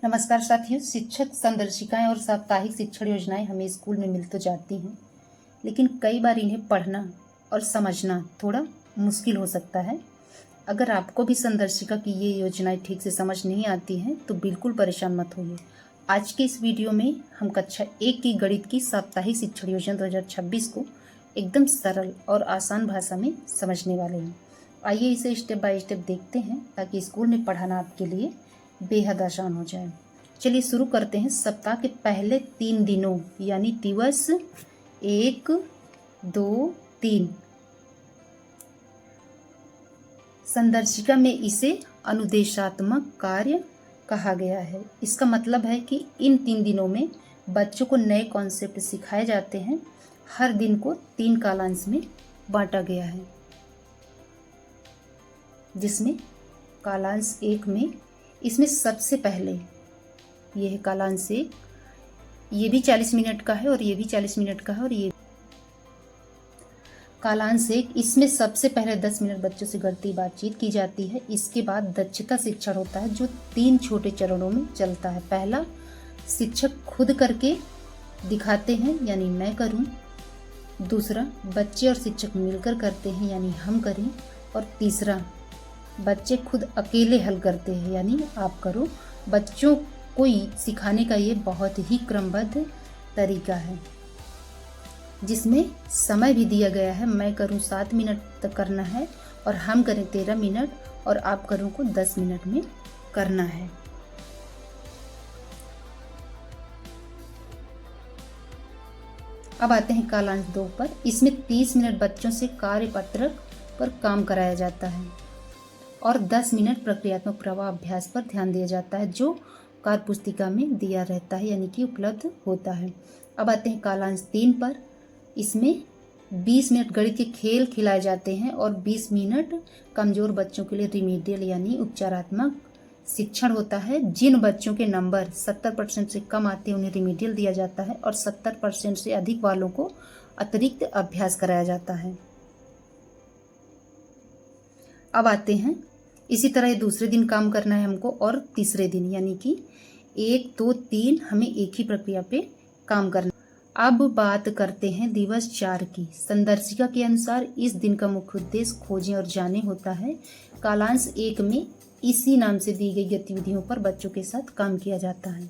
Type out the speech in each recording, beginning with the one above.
नमस्कार साथियों। शिक्षक संदर्शिकाएं और साप्ताहिक शिक्षण योजनाएं हमें स्कूल में मिल तो जाती हैं, लेकिन कई बार इन्हें पढ़ना और समझना थोड़ा मुश्किल हो सकता है। अगर आपको भी संदर्शिका की ये योजनाएं ठीक से समझ नहीं आती हैं तो बिल्कुल परेशान मत होइए। आज के इस वीडियो में हम कक्षा 1 की गणित की साप्ताहिक शिक्षण योजना 2026 को एकदम सरल और आसान भाषा में समझने वाले हैं। आइए इसे स्टेप बाय स्टेप देखते हैं ताकि स्कूल में पढ़ाना आपके लिए बेहद आसान हो जाए। चलिए शुरू करते हैं। सप्ताह के पहले 3 दिनों यानी दिवस 1, 2, 3 संदर्शिका में इसे अनुदेशात्मक कार्य कहा गया है। इसका मतलब है कि इन 3 दिनों में बच्चों को नए कॉन्सेप्ट सिखाए जाते हैं। हर दिन को 3 कालांश में बांटा गया है, जिसमें कालांश 1 में इसमें सबसे पहले यह है कालांश 1। ये भी 40 मिनट का है और ये भी 40 मिनट का है और ये कालांश 1। इसमें सबसे पहले 10 मिनट बच्चों से गणितीय बातचीत की जाती है। इसके बाद दक्षता शिक्षण होता है जो 3 छोटे चरणों में चलता है। पहला, शिक्षक खुद करके दिखाते हैं यानी मैं करूं। दूसरा, बच्चे और शिक्षक मिलकर करते हैं यानी हम करें। और तीसरा, बच्चे खुद अकेले हल करते हैं यानी आप करो। बच्चों को सिखाने का ये बहुत ही क्रमबद्ध तरीका है, जिसमें समय भी दिया गया है। मैं करूं 7 मिनट तक करना है और हम करें 13 मिनट और आप करूं को 10 मिनट में करना है। अब आते हैं कालांश 2 पर। इसमें 30 मिनट बच्चों से कार्यपत्रक पर काम कराया जाता है और 10 मिनट प्रक्रियात्मक प्रवाह अभ्यास पर ध्यान दिया जाता है जो कार्य पुस्तिका में दिया रहता है यानी कि उपलब्ध होता है। अब आते हैं कालांश 3 पर। इसमें 20 मिनट गणित के खेल खिलाए जाते हैं और 20 मिनट कमजोर बच्चों के लिए रिमीडियल यानी उपचारात्मक शिक्षण होता है। जिन बच्चों के नंबर 70% से कम आते हैं उन्हें रिमीडियल दिया जाता है और 70% से अधिक वालों को अतिरिक्त अभ्यास कराया जाता है। अब आते हैं, इसी तरह ये दूसरे दिन काम करना है हमको और तीसरे दिन यानी कि 1, 2, 3 हमें एक ही प्रक्रिया पे काम करना। अब बात करते हैं दिवस 4 की। संदर्शिका के अनुसार इस दिन का मुख्य उद्देश्य खोजें और जाने होता है। कालांश 1 में इसी नाम से दी गई गतिविधियों पर बच्चों के साथ काम किया जाता है।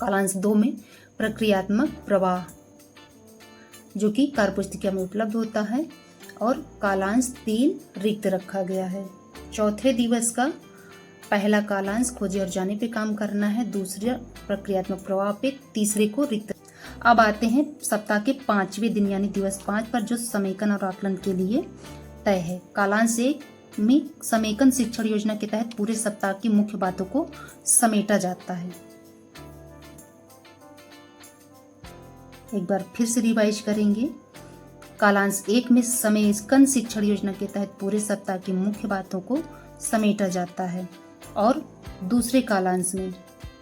कालांश 2 में प्रक्रियात्मक प्रवाह जो कि कार्यपुस्तिका में उपलब्ध होता है और कालांश 3 रिक्त रखा गया है। चौथे दिवस का पहला कालांश खोजे और जाने पे काम करना है, दूसरा प्रक्रियात्मक प्रवाह पे, तीसरे को रिक्त। अब आते हैं सप्ताह के 5वें दिन यानी दिवस 5 पर जो समेकन और आकलन के लिए तय है। कालांश 1 में समेकन शिक्षण योजना के तहत पूरे सप्ताह की मुख्य बातों को समेटा जाता है। एक बार फिर से रिवाइज करेंगे। कालांश 1 में समेकन शिक्षण योजना के तहत पूरे सप्ताह की मुख्य बातों को समेटा जाता है और दूसरे कालांश में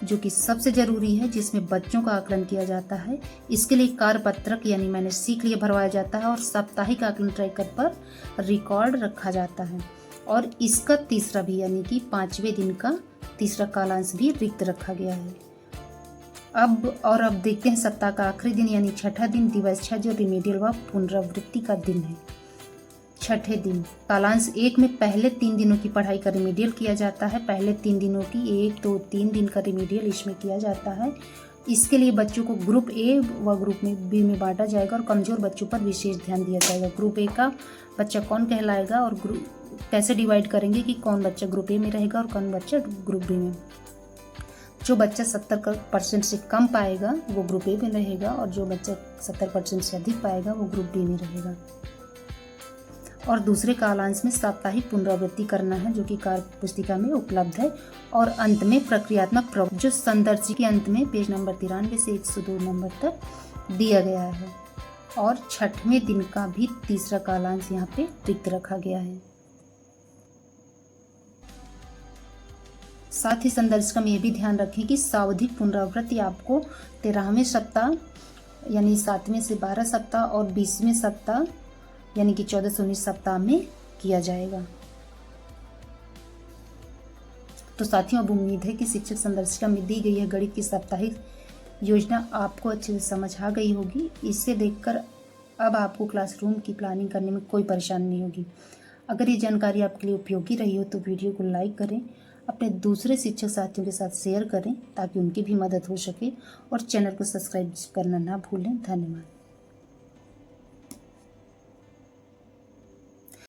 जो कि सबसे जरूरी है जिसमें बच्चों का आकलन किया जाता है, इसके लिए कार्यपत्रक यानी मैंने सीख लिया भरवाया जाता है और साप्ताहिक आकलन ट्रैकर पर रिकॉर्ड रखा जाता है। और इसका तीसरा भी यानी कि 5वें दिन का तीसरा कालांश भी रिक्त रखा गया है। अब देखते हैं सप्ताह का आखिरी दिन यानी छठा दिन दिवस 6 जो रिमीडियल व पुनरावृत्ति का दिन है। छठे दिन कालांश 1 में पहले 3 दिनों की पढ़ाई का रिमीडियल किया जाता है। पहले 3 दिनों की 1, 2, 3 दिन का रिमीडियल इसमें किया जाता है। इसके लिए बच्चों को ग्रुप ए व ग्रुप में बी में बांटा जाएगा और कमजोर बच्चों पर विशेष ध्यान दिया जाएगा। ग्रुप ए का बच्चा कौन कहलाएगा और ग्रुप कैसे डिवाइड करेंगे कि कौन बच्चा ग्रुप ए में रहेगा और कौन बच्चा ग्रुप बी में। जो बच्चा 70% से कम पाएगा वो ग्रुप ए में रहेगा और जो बच्चा 70% से अधिक पाएगा वो ग्रुप बी में रहेगा। और दूसरे कालांश में साप्ताहिक पुनरावृत्ति करना है जो कि कार्य पुस्तिका में उपलब्ध है। और अंत में प्रक्रियात्मक प्रवाह जो संदर्शिका के अंत में पेज नंबर 93 से 102 नंबर तक दिया गया है। और छठवें दिन का भी तीसरा कालांश यहाँ पे रिक्त रखा गया है। साथ ही संदर्शिका में ये भी ध्यान रखें कि सावधिक पुनरावृत्ति आपको 13वें सप्ताह यानी 7वें से 12 सप्ताह और 20वें सप्ताह यानी कि 14 से 19 सप्ताह में किया जाएगा। तो साथियों, अब उम्मीद है कि शिक्षक संदर्शिका में दी गई है गणित की साप्ताहिक योजना आपको अच्छे से समझ आ गई होगी। इसे देखकर अब आपको क्लासरूम की प्लानिंग करने में कोई परेशानी नहीं होगी। अगर ये जानकारी आपके लिए उपयोगी रही हो तो वीडियो को लाइक करें, अपने दूसरे शिक्षक साथियों के साथ शेयर करें ताकि उनकी भी मदद हो सके, और चैनल को सब्सक्राइब करना ना भूलें। धन्यवाद।